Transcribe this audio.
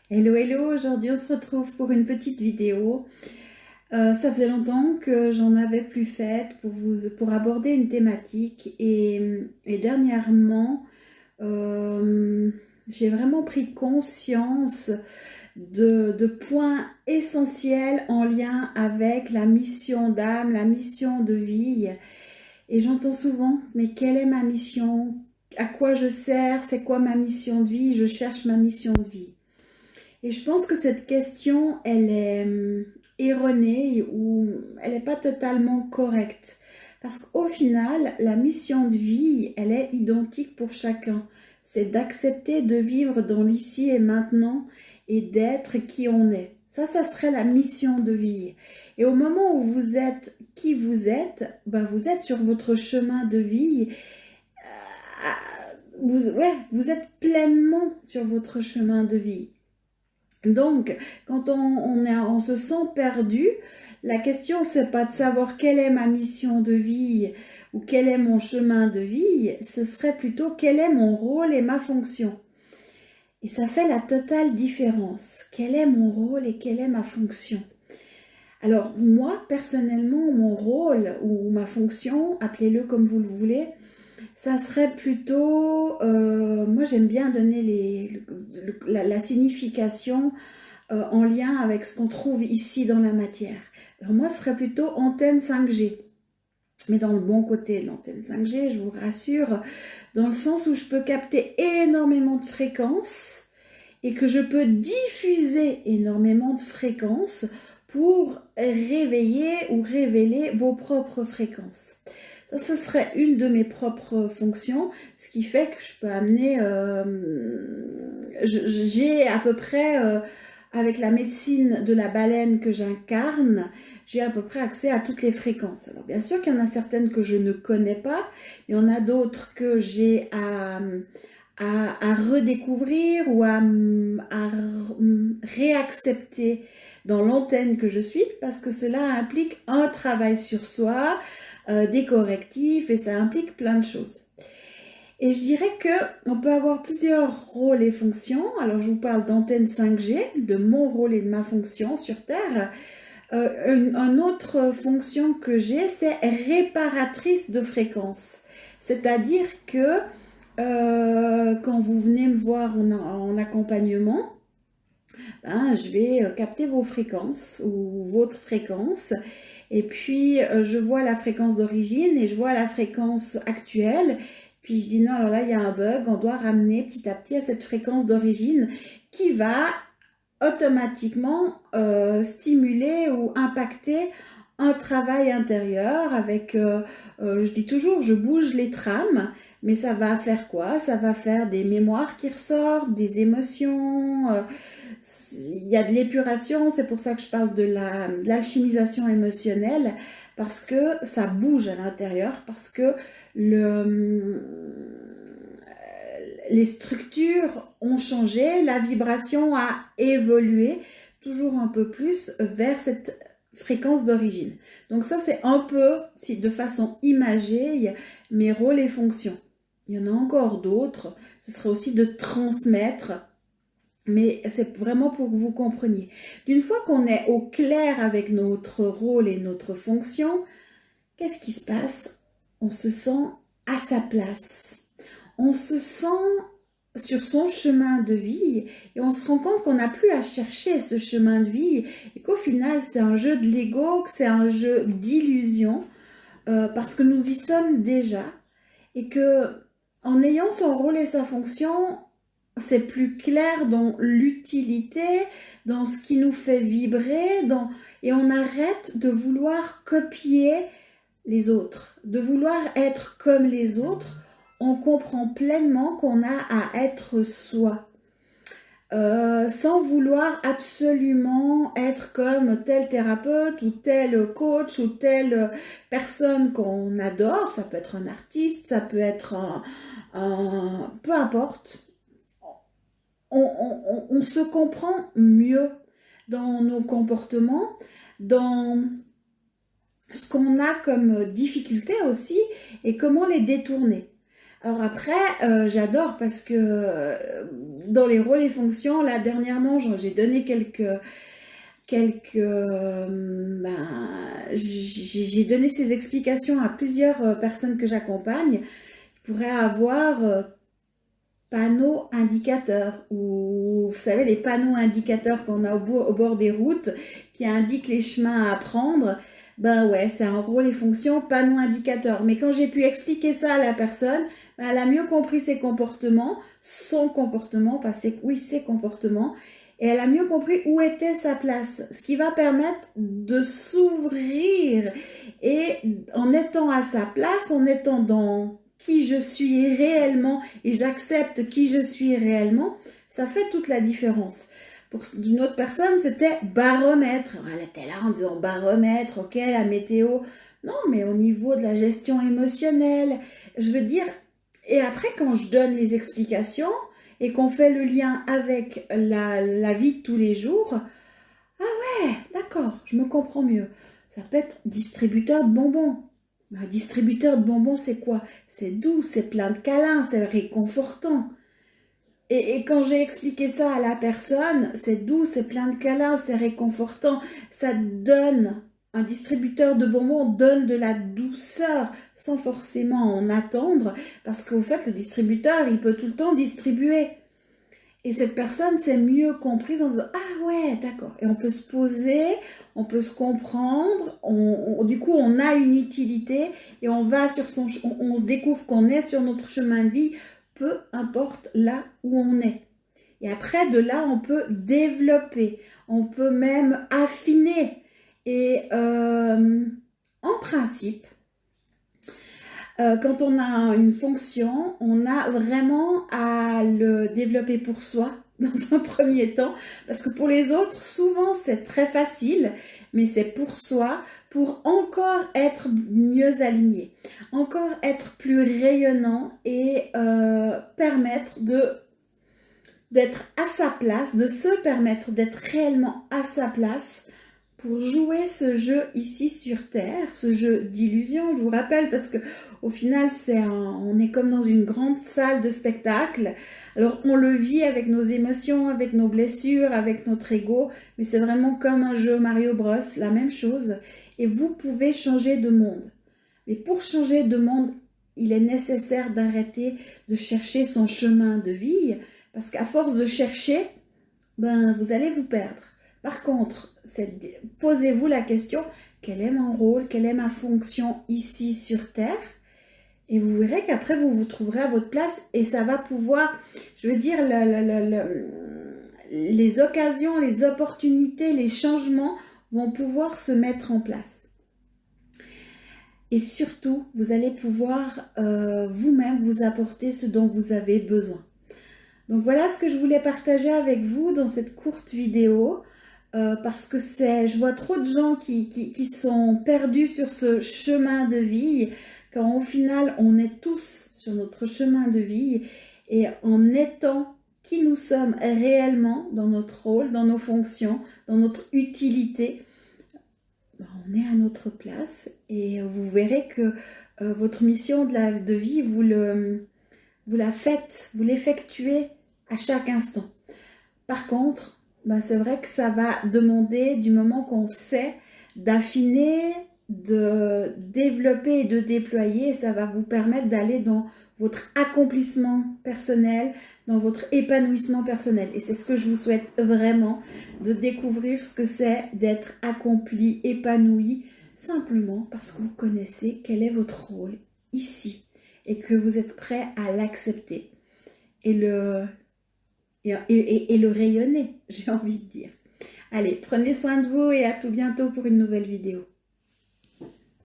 Hello, hello, aujourd'hui on se retrouve pour une petite vidéo. Ça faisait longtemps que j'en avais plus fait pour aborder une thématique et dernièrement j'ai vraiment pris conscience de points essentiels en lien avec la mission d'âme, la mission de vie. Et j'entends souvent, mais quelle est ma mission? À quoi je sers? C'est quoi ma mission de vie? Je cherche ma mission de vie. Et je pense que cette question, elle est erronée ou elle n'est pas totalement correcte. Parce qu'au final, la mission de vie, elle est identique pour chacun. C'est d'accepter de vivre dans l'ici et maintenant et d'être qui on est. Ça serait la mission de vie. Et au moment où vous êtes qui vous êtes, ben vous êtes sur votre chemin de vie. Vous êtes pleinement sur votre chemin de vie. Donc, quand on se sent perdu, la question, c'est pas de savoir quelle est ma mission de vie ou quel est mon chemin de vie, ce serait plutôt quel est mon rôle et ma fonction. Et ça fait la totale différence. Quel est mon rôle et quelle est ma fonction? Alors, moi, personnellement, mon rôle ou ma fonction, appelez-le comme vous le voulez, ça serait plutôt, moi j'aime bien donner la signification en lien avec ce qu'on trouve ici dans la matière. Alors moi, ce serait plutôt antenne 5G. Mais dans le bon côté de l'antenne 5G, je vous rassure, dans le sens où je peux capter énormément de fréquences et que je peux diffuser énormément de fréquences pour réveiller ou révéler vos propres fréquences. Ça, ce serait une de mes propres fonctions, ce qui fait que je peux amener, j'ai à peu près, avec la médecine de la baleine que j'incarne, j'ai à peu près accès à toutes les fréquences. Alors bien sûr qu'il y en a certaines que je ne connais pas, il y en a d'autres que j'ai à redécouvrir ou à réaccepter dans l'antenne que je suis, parce que cela implique un travail sur soi, des correctifs, et ça implique plein de choses. Et je dirais qu'on peut avoir plusieurs rôles et fonctions. Alors je vous parle d'antenne 5G, de mon rôle et de ma fonction sur Terre. Une autre fonction que j'ai, c'est réparatrice de fréquences. C'est-à-dire que quand vous venez me voir en accompagnement, ben, je vais capter vos fréquences ou votre fréquence. Et puis, je vois la fréquence d'origine et je vois la fréquence actuelle. Puis, je dis non, alors là, il y a un bug. On doit ramener petit à petit à cette fréquence d'origine qui va automatiquement stimuler ou impacter un travail intérieur avec, je dis toujours, je bouge les trames, mais ça va faire quoi? Ça va faire des mémoires qui ressortent, des émotions, il y a de l'épuration, c'est pour ça que je parle de l'alchimisation émotionnelle, parce que ça bouge à l'intérieur, parce que les structures ont changé, la vibration a évolué toujours un peu plus vers cette fréquence d'origine. Donc ça, c'est un peu, si de façon imagée, mes rôles et fonctions. Il y en a encore d'autres. Ce serait aussi de transmettre, mais c'est vraiment pour que vous compreniez. D'une fois qu'on est au clair avec notre rôle et notre fonction, qu'est-ce qui se passe? On se sent à sa place. On se sent sur son chemin de vie et on se rend compte qu'on n'a plus à chercher ce chemin de vie et qu'au final c'est un jeu de l'ego, que c'est un jeu d'illusion parce que nous y sommes déjà et que en ayant son rôle et sa fonction, c'est plus clair dans l'utilité, dans ce qui nous fait vibrer, et on arrête de vouloir copier les autres, de vouloir être comme les autres. On comprend pleinement qu'on a à être soi, sans vouloir absolument être comme tel thérapeute ou tel coach ou telle personne qu'on adore. Ça peut être un artiste, ça peut être peu importe. On se comprend mieux dans nos comportements, dans ce qu'on a comme difficulté aussi et comment les détourner. Alors après, j'adore parce que dans les rôles et fonctions, là dernièrement, j'ai donné j'ai donné ces explications à plusieurs personnes que j'accompagne. Je pourrais avoir panneaux indicateurs, ou vous savez les panneaux indicateurs qu'on a au bord des routes qui indiquent les chemins à prendre. Ben ouais, c'est un rôle et fonction panneau indicateur. Mais quand j'ai pu expliquer ça à la personne, ben elle a mieux compris ses comportements, son comportement, pas ses, oui, ses comportements, et elle a mieux compris où était sa place, ce qui va permettre de s'ouvrir et en étant à sa place, en étant dans qui je suis réellement et j'accepte qui je suis réellement, ça fait toute la différence. Pour une autre personne, c'était baromètre. Elle était là en disant baromètre, ok, la météo. Non, mais au niveau de la gestion émotionnelle, je veux dire, et après quand je donne les explications et qu'on fait le lien avec la vie de tous les jours, ah ouais, d'accord, je me comprends mieux. Ça peut être distributeur de bonbons. Un distributeur de bonbons, c'est quoi? C'est doux, c'est plein de câlins, c'est réconfortant. Et quand j'ai expliqué ça à la personne, c'est doux, c'est plein de câlins, c'est réconfortant. Ça donne, un distributeur de bonbons donne de la douceur sans forcément en attendre. Parce qu'au fait, le distributeur, il peut tout le temps distribuer. Et cette personne s'est mieux comprise en disant « Ah ouais, d'accord ». Et on peut se poser, on peut se comprendre, du coup on a une utilité et on va sur on découvre qu'on est sur notre chemin de vie, peu importe là où on est. Et après, de là, on peut développer, on peut même affiner. Et en principe, quand on a une fonction, on a vraiment à le développer pour soi dans un premier temps, parce que pour les autres, souvent c'est très facile, mais c'est pour soi, pour encore être mieux aligné, encore être plus rayonnant et permettre d'être à sa place, de se permettre d'être réellement à sa place pour jouer ce jeu ici sur Terre, ce jeu d'illusion, je vous rappelle, parce que au final, on est comme dans une grande salle de spectacle. Alors, on le vit avec nos émotions, avec nos blessures, avec notre ego, mais c'est vraiment comme un jeu Mario Bros, la même chose. Et vous pouvez changer de monde. Mais pour changer de monde, il est nécessaire d'arrêter de chercher son chemin de vie, parce qu'à force de chercher, ben, vous allez vous perdre. Par contre, posez-vous la question, quel est mon rôle, quelle est ma fonction ici sur Terre? Et vous verrez qu'après, vous vous trouverez à votre place et ça va pouvoir, je veux dire, les occasions, les opportunités, les changements vont pouvoir se mettre en place. Et surtout, vous allez pouvoir vous-même vous apporter ce dont vous avez besoin. Donc voilà ce que je voulais partager avec vous dans cette courte vidéo. Parce que je vois trop de gens qui sont perdus sur ce chemin de vie, quand au final on est tous sur notre chemin de vie et en étant qui nous sommes réellement dans notre rôle, dans nos fonctions, dans notre utilité, on est à notre place et vous verrez que votre mission de vie, vous la faites, vous l'effectuez à chaque instant. Par contre, ben c'est vrai que ça va demander, du moment qu'on sait, d'affiner, de développer et de déployer. Et ça va vous permettre d'aller dans votre accomplissement personnel, dans votre épanouissement personnel. Et c'est ce que je vous souhaite vraiment, de découvrir ce que c'est d'être accompli, épanoui, simplement parce que vous connaissez quel est votre rôle ici et que vous êtes prêt à l'accepter et le rayonner, j'ai envie de dire. Allez, prenez soin de vous et à tout bientôt pour une nouvelle vidéo.